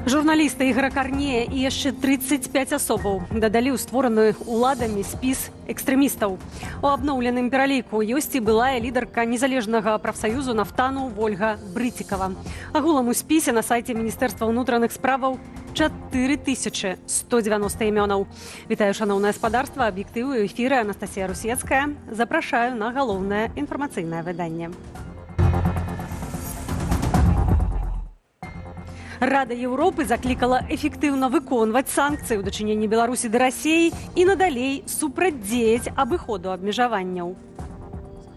Журналіста Ігора Карнея і яшчэ 35 асобаў дадалі ў створаны ўладамі спіс экстрэмістаў. У абноўленым пераліку ёсць і былая лідарка незалежнага прафсаюзу нафтану Ольга Брыцікава. Агулам у спісе на сайце Міністэрства ўнутраных справаў 4190 імёнаў. Вітаю, шаноўнае спадарства, аб'ектыву эфіры Анастасія Русецкая. Запрашаю на галоўнае інфармацыйнае выданне. Рада Еўропы заклікала эфектыўна выконваць санкцыі ў дачыненні Беларусі да Расіі і надалей супрацьдзеяць абыходу абмежаванняў.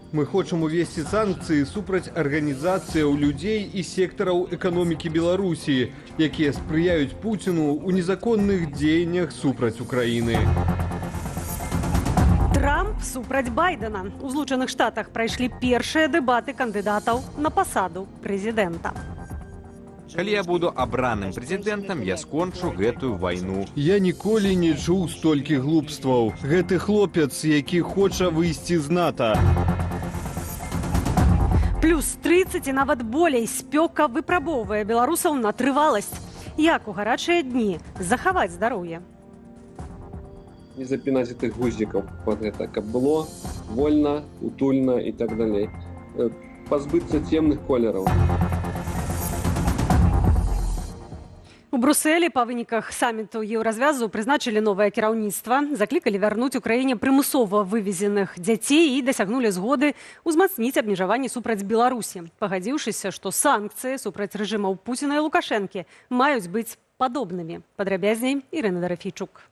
Мы хочам увесці санкцыі супраць арганізацыяў людзей і сектараў эканомікі Беларусі, якія спрыяюць Пуціну ў незаконных дзеяннях супраць Украіны. Трамп супраць Байдена. У Злучаных Штатах прайшлі першыя дэбаты кандыдатаў на пасаду прэзідэнта. Калі я буду абраным прэзідэнтам, я скончу гэтую вайну. Я ніколі не чуў столькі глупстваў. Гэты хлопец, які хоча выйсці з НАТО. Плюс 30 і нават болей спёка выпрабоўвае беларусаў на трываласць. Як у гарачыя дні захаваць здароўе? Не запінаць гэтых гузікаў под гэта, каб было вольна, утульна і так далей. Пазбыцца цемных колераў. У Брусэлі па выніках саміту еўразвязу прызначылі новае кіраўніцтва, заклікалі вярнуць Украіне прымусова вывезеных дзяцей і дасягнулі згоды ўзмацніць абмежаванні супраць Беларусі, пагадзіўшыся, што санкцыі супраць рэжымаў Пуціна і Лукашэнкі маюць быць падобнымі. Падрабязней Ірына Дарафійчук.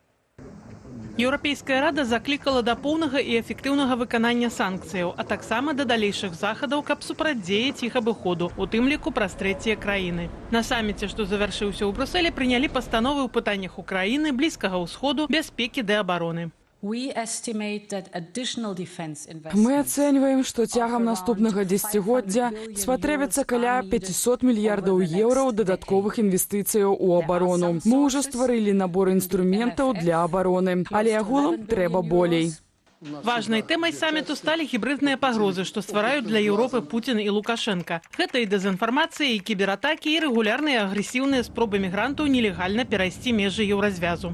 Еўрапейская рада заклікала да поўнага і эфектыўнага выканання санкцыяў, а таксама да далейшых захадаў, каб супрацьдзеяць іх абыходу, у тым ліку праз трэція краіны. На саміце, што завяршыўся ў Брусэлі, прынялі пастановы ў пытаннях Украіны, Блізкага ўсходу, бяспекі ды абароны. Мы ацэньваем, што цягам наступнага дзесяцігоддзя спатрэбіцца каля 500 мільярдаў еўра дадатковых інвестыцыяў у абарону. Мы ўжо стварылі набор інструментаў для абароны, але агулам трэба болей. Важнай тэмай саміту сталі гібридныя пагрозы, што ствараюць для Еўропы Пуцін і Лукашэнка. Гэта і дэзінфармацыя, і кібератакі, і рэгулярныя агрэсіўныя спробы мігрантаў нелегальна перайсці межы еўразвязу.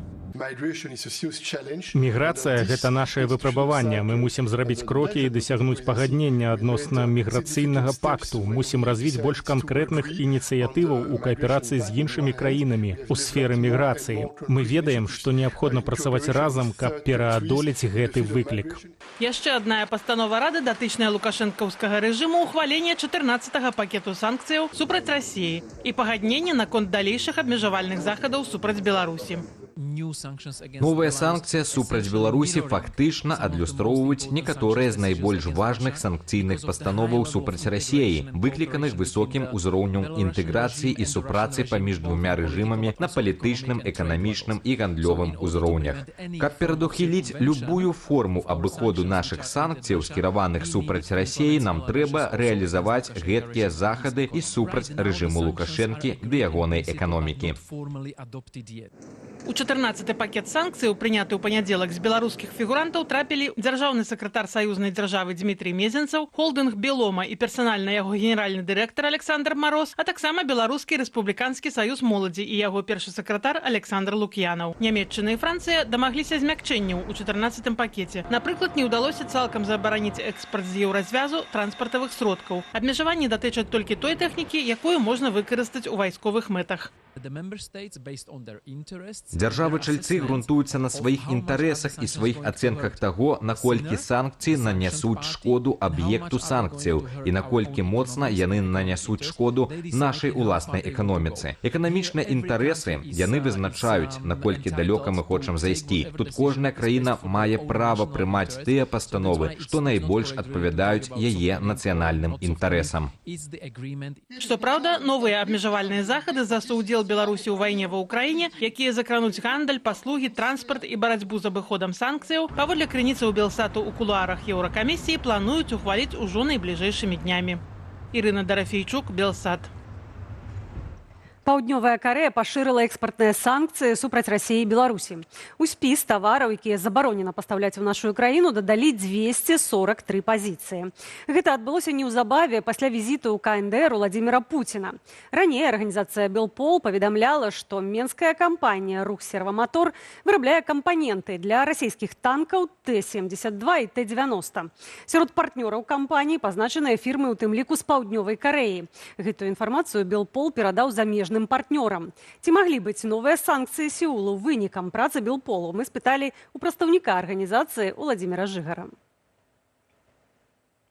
Міграцыя – гэта нашае выпрабаванне. Мы мусім зрабіць крокі і дасягнуць пагаднення адносна міграцыйнага пакту. Мусім развіць больш канкрэтных ініцыятываў у кааперацыі з іншымі краінамі ў сферы міграцыі. Мы ведаем, што неабходна працаваць разам, каб пераадолець гэты выклік. Яшчэ адная пастанова рады, датычная лукашэнкаўскага рэжыму, ухвалення 14-го пакету санкцыяў супраць Расіі і пагаднення наконт далейшых абмежавальных захадаў супраць Беларусі. Новая санкцыя супраць Беларусі фактычна адлюстроўваюць некаторыя з найбольш важных санкцыйных пастановаў супраць Расіі, выкліканых высокім узроўнем інтэграцыі і супрацы паміж двумя рэжымамі на палітычным, эканамічным і гандлёвым узроўнях. Каб перадухіліць любую форму абыходу нашых санкцыяў, скіраваных супраць Расіі, нам трэба рэалізаваць гэткія захады і супраць рэжыму Лукашэнкі ды ягонай эканомікі. У 14-й пакет санкцыяў, прыняты ў панядзелак з беларускіх фігурантаў, трапілі дзяржаўны сакратар саюзнай дзяржавы Дмітрий Мезенцаў, холдынг Белома і персанальна яго генеральны дырэктар Александр Мароз, а таксама беларускі рэспубліканскі саюз моладзі і яго першы сакратар Александр Лук'янаў. Нямецчына і Францыя дамагліся змякчэнняў у 14-м пакеце. Напрыклад, не ўдалося цалкам забараніць экспарт з еўразвязу транспартавых сродкаў. Абмежаванні датычаць толькі той тэхнікі, якую можна выкарыстаць у вайсковых мэтах. Дзяржавы-чальцы грунтуюцца на сваіх інтарэсах і сваіх ацэнках таго, наколькі санкцыі нанясуць шкоду аб'екту санкцыяў і наколькі моцна яны нанясуць шкоду нашай уласнай эканоміцы. Эканамічныя інтарэсы яны вызначаюць, наколькі далёка мы хочам зайсці. Тут кожная краіна мае права прымаць тыя пастановы, што найбольш адпавядаюць яе нацыянальным інтарэсам. Што праўда, новыя абмежавальныя захады за суудзел Беларусі ў вайне ва Ўкраіне, якія закрануць гандаль, паслугі, транспарт і барацьбу з абыходам санкцыяў, паводле крыніцаў Белсату ў кулуарах Еўракамісіі плануюць ухваліць ужо найбліжэйшымі днямі. Ірына Дарафійчук, Белсат. Паўднёвая Карэя пашырыла экспартныя санкцыі супраць Расіі і Беларусі. У спіс тавараў, якія забаронена пастаўляць у нашу краіну, дадалі 243 пазіцыі. Гэта адбылося неўзабаве пасля візіту ў КНДР Владзіміра Пуціна. Раней арганізацыя Белпол паведамляла, што менская кампанія «Рух Сервамотор» вырабляе кампаненты для расійскіх танкаў Т-72 і Т-90. Сярод партнёраў кампаніі пазначаныя фірмы, у тым ліку з Паўднёвай Карэі. Гэтую інфармацыю Белпол перадаў замежным партнёрам. Ці маглі быць новыя санкцыі Сеулу вынікам працы Белполу? Мы спыталі у прадстаўніка арганізацыі Владзіміра Жыгара.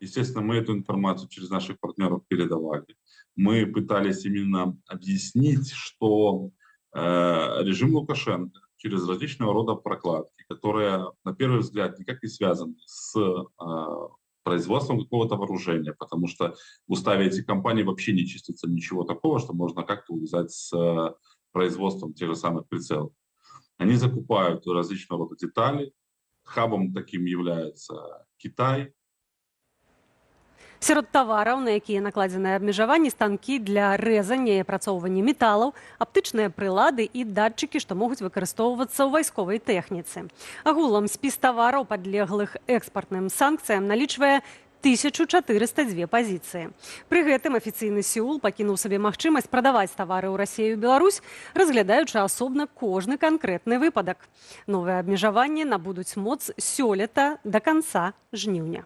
Естественно, мы эту информацию через наших партнеров передавали. Мы пытались именно объяснить, что режим Лукашенко через различного рода прокладки, которые, на первый взгляд, никак не связаны с производством какого-то вооружения, потому что в уставе этих компаний вообще не числится ничего такого, что можно как-то увязать с производством тех же самых прицелов. Они закупают различного рода детали. Хабом таким является Китай. Сярод тавараў, на якія накладзеныя абмежаванні, станкі для рэзання і апрацоўвання металаў, аптычныя прылады і датчыкі, што могуць выкарыстоўвацца ў вайсковай тэхніцы. Агулам спіс тавараў, падлеглых экспартным санкцыям, налічвае 1402 пазіцыі. Пры гэтым афіцыйны Сеул пакінуў сабе магчымасць прадаваць тавары ў Расію і Беларусь, разглядаючы асобна кожны канкрэтны выпадак. Новыя абмежаванні набудуць моц сёлета да канца жніўня.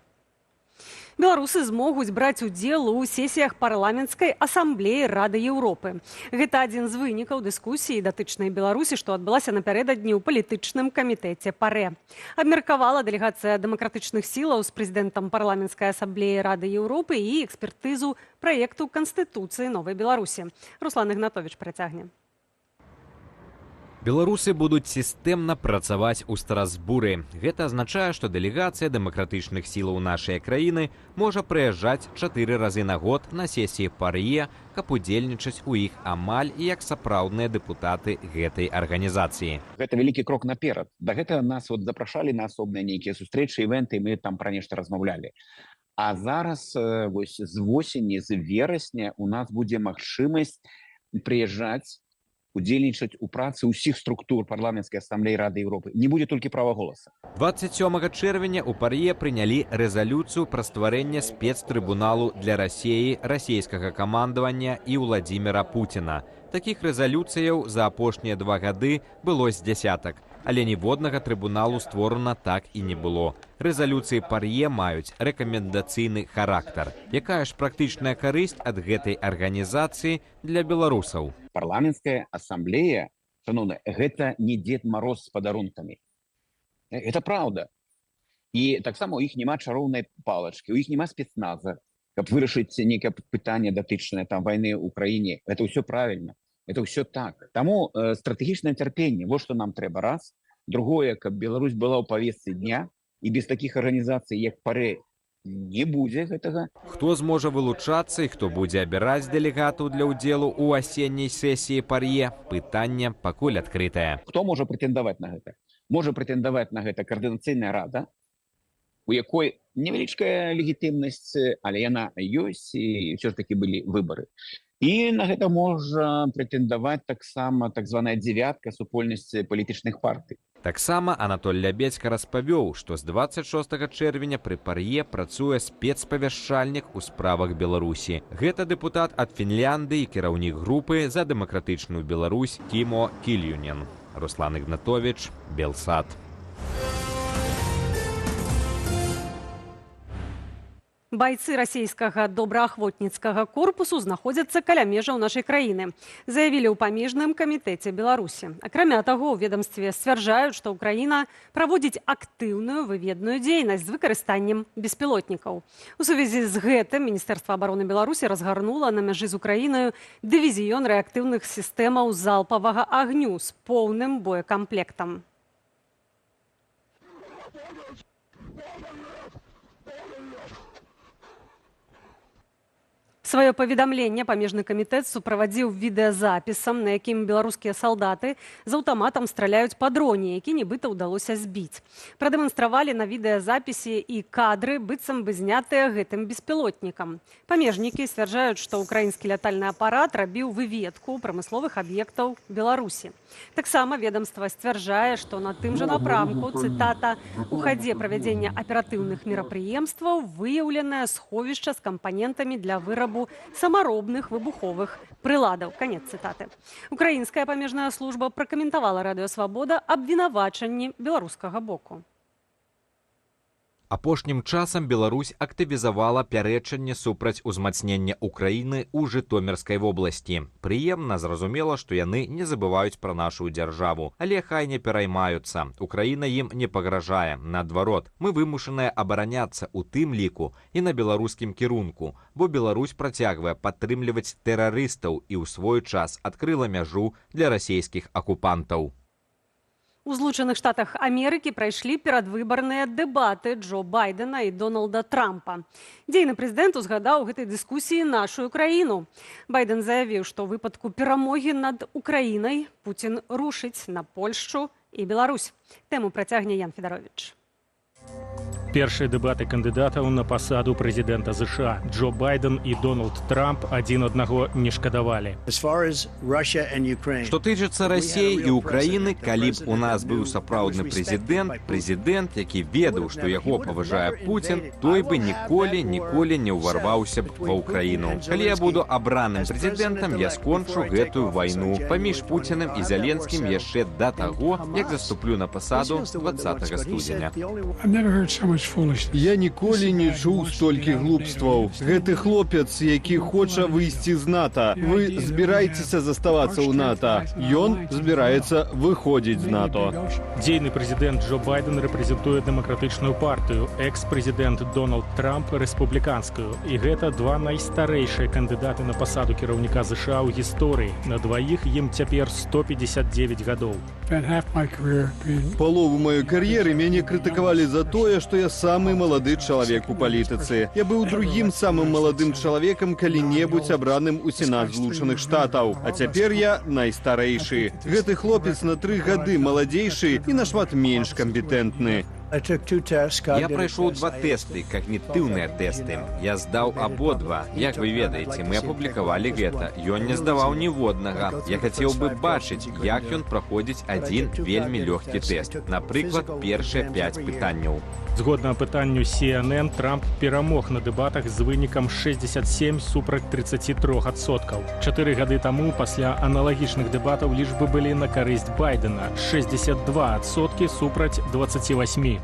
Беларусы змогуць браць удзел у сесіях парламенцкай асамблеі Рады Еўропы. Гэта адзін з вынікаў дыскусіі датычнай Беларусі, што адбылася напярэдадні ў палітычным камітэце ПАРЭ. Абмеркавала дэлегацыя дэмакратычных сілаў з прэзідэнтам парламенцкай асамблеі Рады Еўропы і экспертызу праекту Канстытуцыі Новай Беларусі. Руслан Ігнатовіч працягне. Беларусы будуць сістэмна працаваць у Страсбуры. Гэта азначае, што дэлегацыя дэмакратычных сілаў нашай краіны можа прыязджаць 4 разы на год на сесіі ПАРЕ, каб удзельнічаць у іх амаль як сапраўдныя дэпутаты гэтай арганізацыі. Гэта вялікі крок наперад. Да гэтага нас запрашалі на асобныя нейкія сустрэчы, івенты, і мы там пра нешта размаўлялі. А зараз з восені, з верасня у нас будзе магчымасць прыязджаць, удзельнічаць у працы ўсіх структур парламенцкай асамблеі Рады Еўропы. Не будзе толькі права голаса. 27 чэрвеня ў ПАРЕ прынялі рэзалюцыю пра стварэнне спецтрыбуналу для Расіі, расійскага камандавання і Владзіміра Пуціна. Такіх рэзалюцыяў за апошнія 2 гады было з дзясятак, але ніводнага трыбуналу створана так і не было. Рэзалюцыі ПАРЕ маюць рэкамендацыйны характар. Якая ж практычная карысць ад гэтай арганізацыі для беларусаў? Парламенцкая асамблея, шановная, гэта не Дед Мороз з падарункамі. Гэта праўда. І таксама у іх няма чароўнай палачкі, у іх няма спецназа, каб вырашыць нейкае пытанне датычнае там вайны ў краіне. Гэта ўсё правільна. Это ўсё так. Таму стратэгічнае цярпенне, вот што нам трэба, раз. Другое, каб Беларусь была ў павестцы дня, і без такіх арганізацый, як ПАРЭ, не будзе гэтага. Хто зможа вылучацца і хто будзе абіраць дэлегатаў для ўдзелу ў асенняй сесіі ПАРЕ, пытанне пакуль адкрытае. Хто можа прэтэндаваць на гэта? Можа прэтэндаваць на гэта Каардынацыйная рада, у якой невялічкая легітымнасць, але яна ёсць, і ўсё ж такі былі выбары. І на гэта можа прэтэндаваць таксама так званая дзевятка, супольнасць палітычных партый. Таксама Анатоль Лябедзька распавёў, што з 26 чэрвеня пры ПАРЕ працуе спецпавяшчальнік у справах Беларусі. Гэта дэпутат ад Фінляндыі, кіраўнік групы за дэмакратычную Беларусь Кімо Кільюнен. Руслан Ігнатовіч, Белсат. Байцы расійскага добраахвотніцкага корпусу знаходзяцца каля межаў нашай краіны, заявілі ў памежным камітэце Беларусі. Акрамя таго, у ведамстве сцвярджаюць, што Украіна праводзіць актыўную выведную дзейнасць з выкарыстаннем беспілотнікаў. У сувязі з гэтым Міністэрства абароны Беларусі разгарнула на мяжы з Украінаю дывізіён рэактыўных сістэмаў залпавага агню з поўным боекамплектам. Сваё паведамленне памежны камітэт суправадзіў відэазапісам, на якім беларускія салдаты з аўтаматам страляюць па дроне, які нібыта ўдалося збіць. Прадэманстравалі на відэазапісе і кадры, быццам бы знятыя гэтым беспілотнікам. Памежнікі сцвярджаюць, што ўкраінскі лятальны апарат рабіў выведку прамысловых аб'ектаў Беларусі. Таксама ведомства сцвярджае, што на тым жа напрамку, цытата, «У хадзе правядзення аператыўных мерапрыемстваў выяўленае сховішча з кампанентамі для вырабу самаробных выбуховых прыладаў». Канец цытаты. Украінская памежная служба пракаментавала Радыё Свабода абвінавачанні беларускага боку. Апошнім часам Беларусь актывізавала пярэчанне супраць узмацнення Украіны ў Жытомірскай вобласці. Прыемна, зразумела, што яны не забываюць пра нашу дзяржаву, але хай не пераймаюцца. Украіна ім не пагражае. Наадварот, мы вымушаныя абараняцца ў тым ліку і на беларускім кірунку, бо Беларусь працягвае падтрымліваць тэрарыстаў і ў свой час адкрыла мяжу для расійскіх акупантаў. У Злучаных Штатах Амерыкі прайшлі перадвыбарныя дэбаты Джо Байдена і Дональда Трампа. Дзейны прэзідэнт узгадаў у гэтай дыскусіі нашу краіну. Байден заявіў, што ў выпадку перамогі над Украінай Пуцін рушыць на Польшчу і Беларусь. Тэму працягне Ян Федаровіч. Першыя дэбаты кандыдатаў на пасаду прэзідэнта США Джо Байден і Дональд Трамп адзін аднаго не шкадавалі. Што тычыцца Расіі і Украіны, калі б у нас быў сапраўдны прэзідэнт, які ведаў, што яго паважае Пуцін, той бы ніколі не ўварваўся б ва Ўкраіну. Калі я буду абраным прэзідэнтам, я скончу гэтую вайну паміж Пуцінам і Зеленскім яшчэ да таго, як заступлю на пасаду 20 студзеня. Я ніколі не чуў столькі глупстваў. Гэты хлопец, які хоча выйсці з НАТО. Вы збіраецеся заставацца ў НАТО. Ён збіраецца выходзіць з НАТО. Дзейны прэзідэнт Джо Байден рэпрэзентуе дэмакратычную партыю, экс-прэзідэнт Дональд Трамп рэспубліканскую. І гэта два найстарэйшыя кандыдаты на пасаду кіраўніка США ў гісторыі. На дваіх ім цяпер 159 гадоў. Палову маёй кар'еры мяне крытыкавалі за тое, што я самы малады чалавек у палітыцы. Я быў другім самым маладым чалавекам калі-небудзь абраным у Сенат Злучаных Штатаў. А цяпер я найстарэйшы. Гэты хлопец на 3 гады маладзейшы і нашмат менш кампетэнтны. Я прайшоў 2 тэсты, когнітыўныя тэсты. Я здаў абодва. Як вы ведаеце, мы апублікавалі гэта. Ён не здаваў ніводнага. Я хацеў бы бачыць, як ён праходзіць адзін вельмі лёгкі тэст. Напрыклад, першыя 5 пытанняў. Згодна пытанню CNN, Трамп перамог на дэбатах з вынікам 67 супраць 33%. 4 гады таму пасля аналагічных дэбатаў лічбы былі на карысць Байдена. 62% супраць 28%.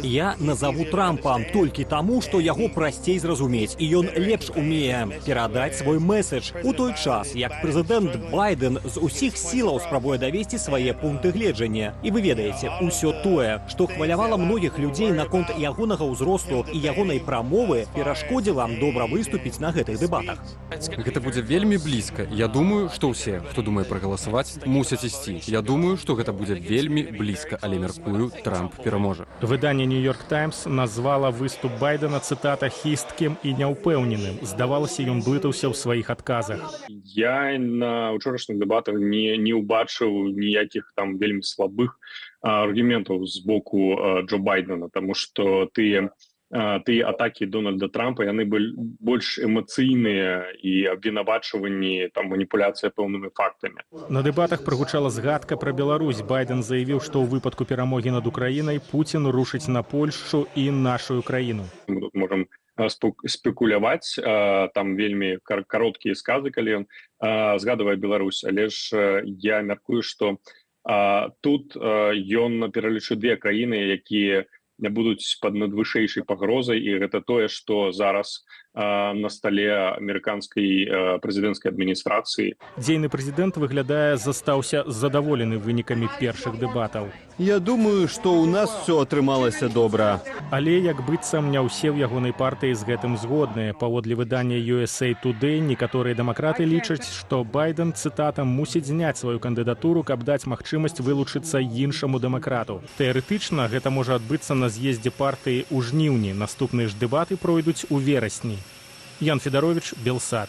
Я назову Трампа толькі таму, што яго прасцей зразумець, і ён лепш умее перадаць свой месседж у той час, як прэзідэнт Байден з усіх сілаў спрабуе давесці свае пункты гледжання. І вы ведаеце, усё тое, што хвалявала многіх людзей наконт ягонага ўзросту і ягонай прамовы, перашкодзіла добра выступіць на гэтых дэбатах. Гэта будзе вельмі блізка. Я думаю, што ўсе, хто думае прагаласаваць, мусяць ісці. Я думаю, што гэта будзе вельмі блізка, але мяркую, Трамп пераможа. Выданне «Нью-Йорк Таймс» назвала выступ Байдена, цытата, хісткім і няўпэўненым. Здавалася, ён блытаўся ў сваіх адказах. Я на учорашніх дэбатах не ўбачыў ніякіх там вельмі слабых аргументаў з боку Джо Байдена, таму што тыя атакі Дональда Трампа, яны былі больш эмацыйныя і абвінавачванні там маніпуляцыя пэўнымі фактамі. На дэбатах прагучала згадка пра Беларусь. Байден заявіў, што ў выпадку перамогі над Украінай Пуцін рушыць на Польшчу і нашу краіну. Мы тут можам спекуляваць, там вельмі кароткія сказы, калі ён згадвае Беларусь, але ж я мяркую, што тут ён пералічыў 2 краіны, якія будуць пад надвышэйшай пагрозай, і гэта тое, што зараз на стале амерыканскай прэзідэнцкай адміністрацыі. Дзейны прэзідэнт, выглядае, застаўся задаволены вынікамі першых дэбатаў. Я думаю, што ў нас все атрымалася добра. Але, як быццам, не ўсе ў ягонай партыі з гэтым згодныя. Паводле выдання USA Today, некаторыя дэмакраты лічаць, што Байден, цытата, мусіць зняць сваю кандыдатуру, каб даць магчымасць вылучыцца іншаму дэмакрату. Тэарэтычна, гэта можа адбыцца на з'ездзе партыі ў жніўні. Наступныя ж дэбаты пройдуць у верасні. Ян Федорович, Белсат.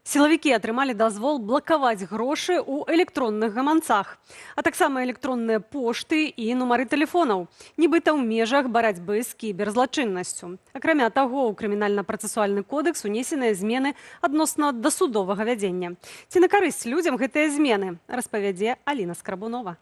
Сілавікі атрымалі дазвол блакаваць грошы ў электронных гаманцах, а таксама электронныя пошты і нумары тэлефонаў, нібыта ў межах барацьбы з кіберзлачыннасцю. Акрамя таго, у крымінальна-працэсуальны кодэкс унесеныя змены адносна дасудовага вядзення. Ці на карысць людзям гэтыя змены, распавядзе Аліна Скрабунова.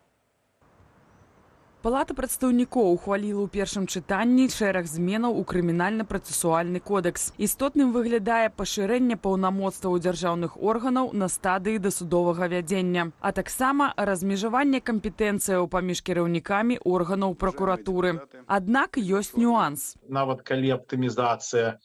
Палата прадстаўнікоў ухваліла ў першым чытанні шэраг зменаў у крымінальна-працэсуальны кодэкс. Істотным выглядае пашырэнне паўнамоцтваў дзяржаўных органаў на стадыі дасудовага вядзення, а таксама размежаванне кампетэнцыяў паміж кіраўнікамі органаў пракуратуры. Аднак ёсць нюанс. Нават калі аптымізацыя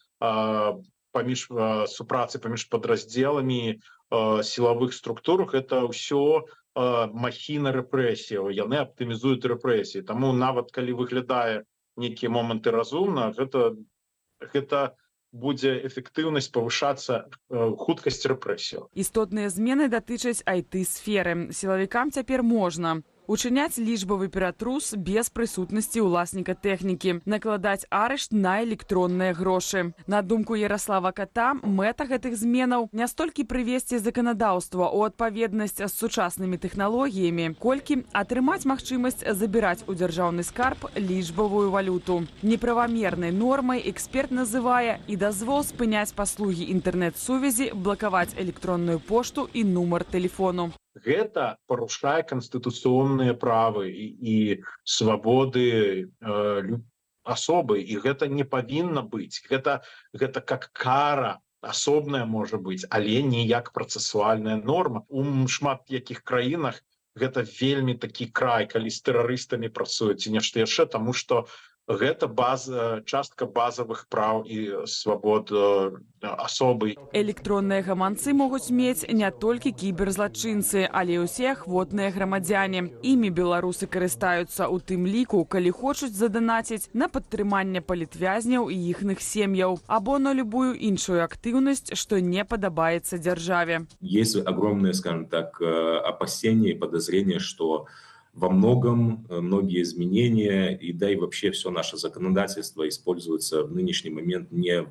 паміж супрацы паміж падраздзеламі сілавых структурах, это ўсё махіна рэпрэсіяў, яны аптымізуюць рэпрэсіі. Таму нават калі выглядае нейкія моманты разумна, гэта будзе эфектыўнасць павышацца, хуткасць рэпрэсіяў. Істотныя змены датычаць IT-сферы. Сілавікам цяпер можна учыняць лічбавы ператрус без прысутнасці ўласніка тэхнікі, накладаць арышт на электронныя грошы. На думку Ярослава Ката, мэта гэтых зменаў не столькі прывесці заканадаўства ў адпаведнасць з сучаснымі тэхналогіямі, колькі атрымаць магчымасць забіраць у дзяржаўны скарб лічбавую валюту. Неправамернай нормай эксперт называе і дазвол спыняць паслугі інтэрнэт-сувязі, блакаваць электронную пошту і нумар тэлефону. Гэта парушае канстытуцыйныя правы і свабоды асобы, і гэта не павінна быць. Гэта как кара асобная можа быць, але не як працэсуальная норма. У шмат якіх краінах гэта вельмі такі край, калі з тэрарыстамі працуюць ці нешта яшчэ, таму што гэта частка базавых праў і свабод асобы. Электронныя гаманцы могуць мець не толькі кіберзлачынцы, але і ўсе ахвотныя грамадзяне. Імі беларусы карыстаюцца ў тым ліку, калі хочуць заданаціць на падтрыманне палітвязняў і іхных сем'яў або на любую іншую актыўнасць, што не падабаецца дзяржаве. Есть огромное, скажем так, опасение и подозрение, что во многом многие изменения и да и вообще все наше законодательство используется в нынешний момент не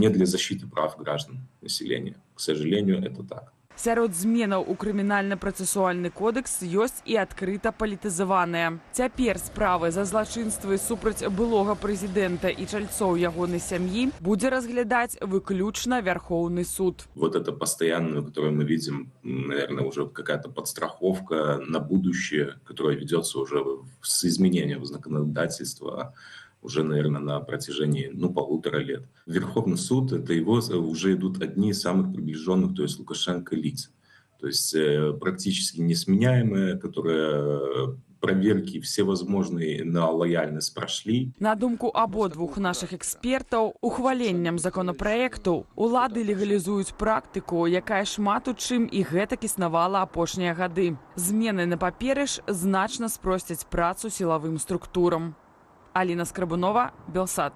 для защиты прав граждан, населения. К сожалению, это так. Сярод зменаў у крымінальна-працэсуальны кодэкс ёсць і адкрыта палітызаваныя. Цяпер справы за злачынствы супраць былога прэзідэнта і чальцоў ягонай сям'і будзе разглядаць выключна Вярхоўны суд. Вот это постоянное, которое мы видим, наверное, уже какая-то подстраховка на будущее, которая ведется уже с изменением законодательства, уже, наверное, на протяжении, 1,5 лет. Верховный суд, это его уже идут одни из самых приближенных, то есть Лукашенко, лиц. То есть практически несменяемые, которые проверки всевозможные на лояльность прошли. На думку абодвух наших экспертаў, ухваленнем законапраекту улады легалізуюць практыку, якая шмат у чым і гэтак існавала апошнія гады. Змены на паперы ж значна спросцяць працу сілавым структурам. Аліна Скрабунова, Белсат.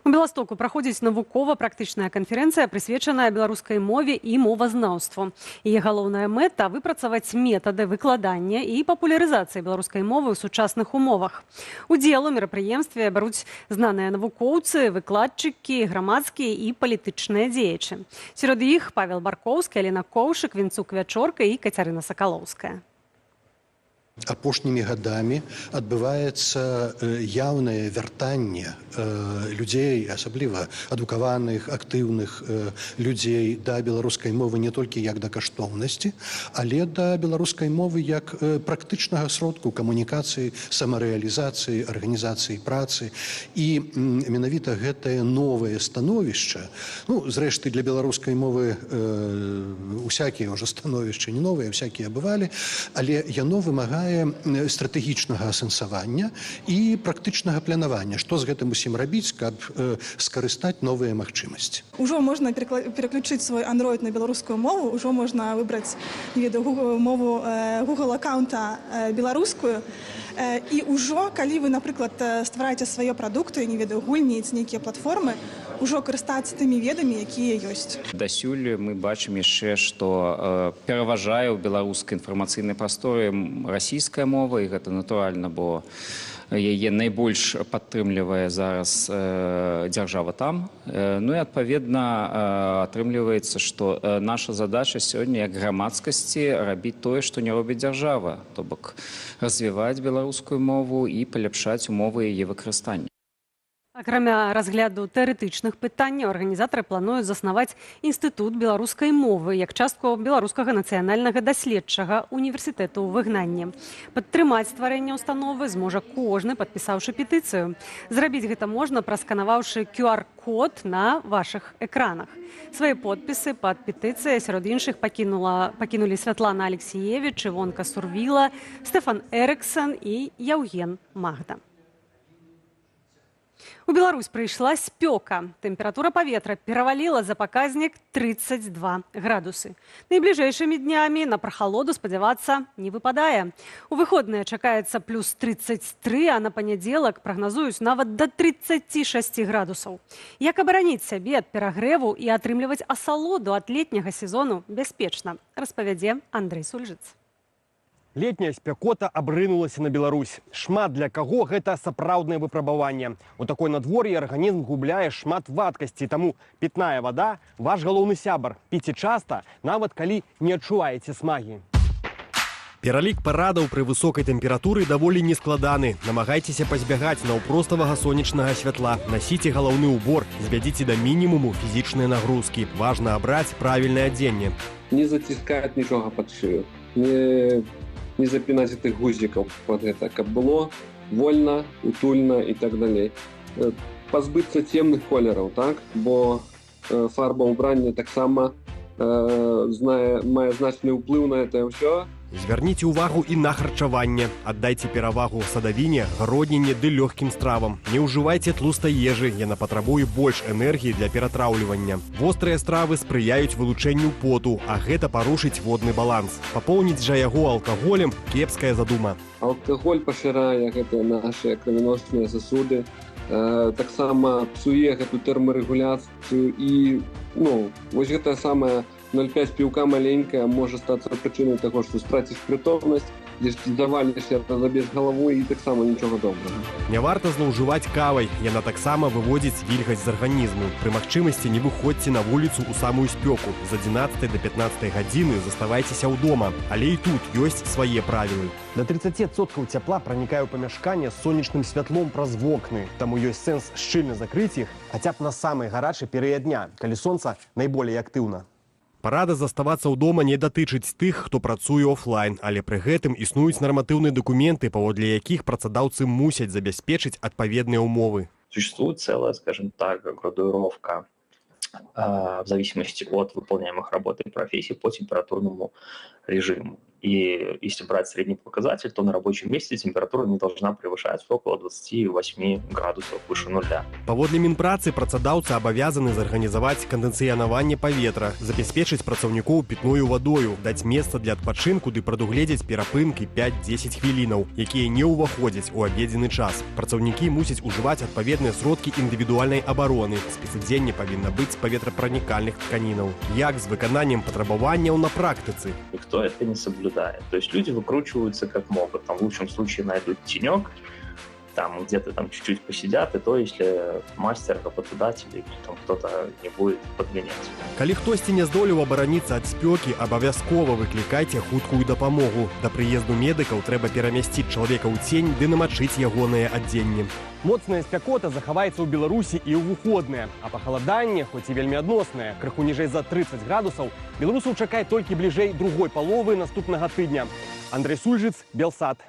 У Беластоку праходзіць навукова-практычная канферэнцыя, прысвечаная беларускай мове і мовазнаўству. Яе галоўная мэта – выпрацаваць метады выкладання і папулярызацыі беларускай мовы ў сучасных умовах. Удзел у мерапрыемстве бяруць знаныя навукоўцы, выкладчыкі, грамадскія і палітычныя дзеячы. Сярод іх Павел Баркоўскі, Алена Коўшык, Вінцук Вячорка і Кацярына Сакалоўская. Апошнімі гадамі адбываецца яўнае вяртанне людзей, асабліва адукаваных, актыўных людзей да беларускай мовы не толькі як да каштоўнасці, але да беларускай мовы як практычнага сродку камунікацыі, самарэалізацыі, арганізацыі працы. І менавіта гэтае новае становішча, зрэшты, для беларускай мовы усякія ўжо становішчы не новыя, всякія бывалі, але яно вымагае стратэгічнага асэнсавання і практычнага планавання. Што з гэтым усім рабіць, каб скарыстаць новыя магчымасці? Ужо можна пераключыць свой Android на беларускую мову, ужо можна выбраць мову Google аккаунта беларускую. І ўжо, калі вы, напрыклад, ствараеце свае прадукты, не ведаю, гульні ці нейкія платформы, ўжо карыстацца тымі ведамі, якія ёсць. Дасюль мы бачым яшчэ, што пераважае ў беларускай інфармацыйнай прасторы расійская мова, і гэта натуральна, бо яе найбольш падтрымлівае зараз дзяржава там. Ну і адпаведна атрымліваецца, што наша задача сёння як грамадскасці рабіць тое, што не робіць дзяржава, то бок развіваць беларускую мову і паляпшаць умовы яе выкарыстання. Акрамя разгляду тэарэтычных пытанняў, арганізатары плануюць заснаваць інстытут беларускай мовы як частку беларускага нацыянальнага даследчага універсітэту ў выгнанні. Падтрымаць стварэнне ўстановы зможа кожны, падпісаўшы петыцыю. Зрабіць гэта можна, прасканаваўшы QR-код на вашых экранах. Свае подпісы пад петыцыяй сярод іншых пакінулі Святлана Алексіевіч, Івонка Сурвіла, Стэфан Эрыксон і Яўген Магда. У Беларусь прыйшла спёка. Тэмпература паветра пераваліла за паказнік 32 градусы. Найбліжэйшымі днямі на прахалоду спадзявацца не выпадае. У выходныя чакаецца плюс 33, а на панядзелак прагназуюць нават да 36 градусаў. Як абараніць сябе ад перагрэву і атрымліваць асалоду ад летняга сезону бяспечна, распавядзе Андрэй Сульжыц. Летняя спякота абрынулася на Беларусь. Шмат для каго гэта сапраўднае выпрабаванне. У такой надвор'і арганізм губляе шмат вадкасці, таму пітная вада – ваш галоўны сябар. Піце часта, нават калі не адчуваеце смагі. Пералік парадаў пры высокай тэмпературы даволі нескладаны. Намагайцеся пазбягаць наўпроставага сонечнага святла. Насіце галаўны ўбор, звядзіце да мінімуму фізічныя нагрузкі. Важна абраць правільнае адзенне. Не заціскаць нічога пад шыю. Не запінаць гэтых гузікаў пад гэта, каб было вольна, утульна і так далей. Пазбыцца цемных колераў, так? Бо фарба ўбрання таксама мае значны ўплыў на гэта ўсё. Звярніце ўвагу і на харчаванне. Аддайце перавагу садавіне, гародніне ды лёгкім стравам. Не ўжывайце тлустай ежы, яна патрабуе больш энергіі для ператраўлівання. Вострыя стравы спрыяюць вылучэнню поту, а гэта парушыць водны баланс. Папоўніць жа яго алкаголем – кепская задума. Алкаголь пашырае гэтыя нашы крывяносныя сасуды, таксама псуе гэту тэрмарэгуляцыю і вось гэтая самая 0,5 піўка маленькая можа стацца прычынай таго, што страціш прытомнасць, дзе завалішся, разаб'еш галаву і таксама нічога добрага. Не варта злоўжываць кавай, яна таксама выводзіць вільгаць з арганізму. Пры магчымасці не выходзьце на вуліцу ў самую спёку. З 11 до 15 гадзіны заставайцеся ўдома, але і тут ёсць свае правілы. Да 30% цяпла пранікае ў памяшканне з сонечным святлом праз вокны, таму ёсць сэнс шчыльна закрыць іх хаця б на самы гарачы перыяд дня, калі сонца найболей актыўна. Парада заставацца ўдома не датычыць тых, хто працуе офлайн, але пры гэтым існуюць нарматыўныя дакументы, паводле якіх працадаўцы мусяць забяспечыць адпаведныя ўмовы. Существует целая, скажем так, градуировка в зависимости от выполняемых работ и профессий по температурному режиму. И если брать средний показатель, то на рабочем месте температура не должна превышать около 28 градусов выше нуля. Паводле Мінпрацы працадаўцы абавязаны зарганізаваць кандэнцыянаванне паветра, забяспечыць працаўнікоў пітною вадою, даць месца для адпачынку ды прадугледзець перапынкі 5-10 хвілінаў, якія не ўваходзяць у абедзены час. Працаўнікі мусяць ужываць адпаведныя сродкі індывідуальнай абароны. Спецадзенне павінна быць з паветрапранікальных тканінаў. Як з выкананнем патрабаванняў на практыцы? Никто это не соблюдает. То есть люди выкручиваются как могут. Там в лучшем случае найдут тенек, там где-то там чуть-чуть посидят, и то, если мастер, работодатель или там кто-то не будет подгонять. Калі хтосьці не здолеў абараніцца ад спёкі, абавязкова выклікайце хуткую дапамогу. Да прыезду медыкаў трэба перамясціць чалавека ў цень ды намачыць ягонае адзенне. Моцная спякота захаваецца ў Беларусі і ў выходныя, а пахаладанне, хоць і вельмі адноснае, крыху ніжэй за 30 градусаў, беларусаў чакае толькі бліжэй другой паловы наступнага тыдня. Андрэй Сульжыц, Белсат.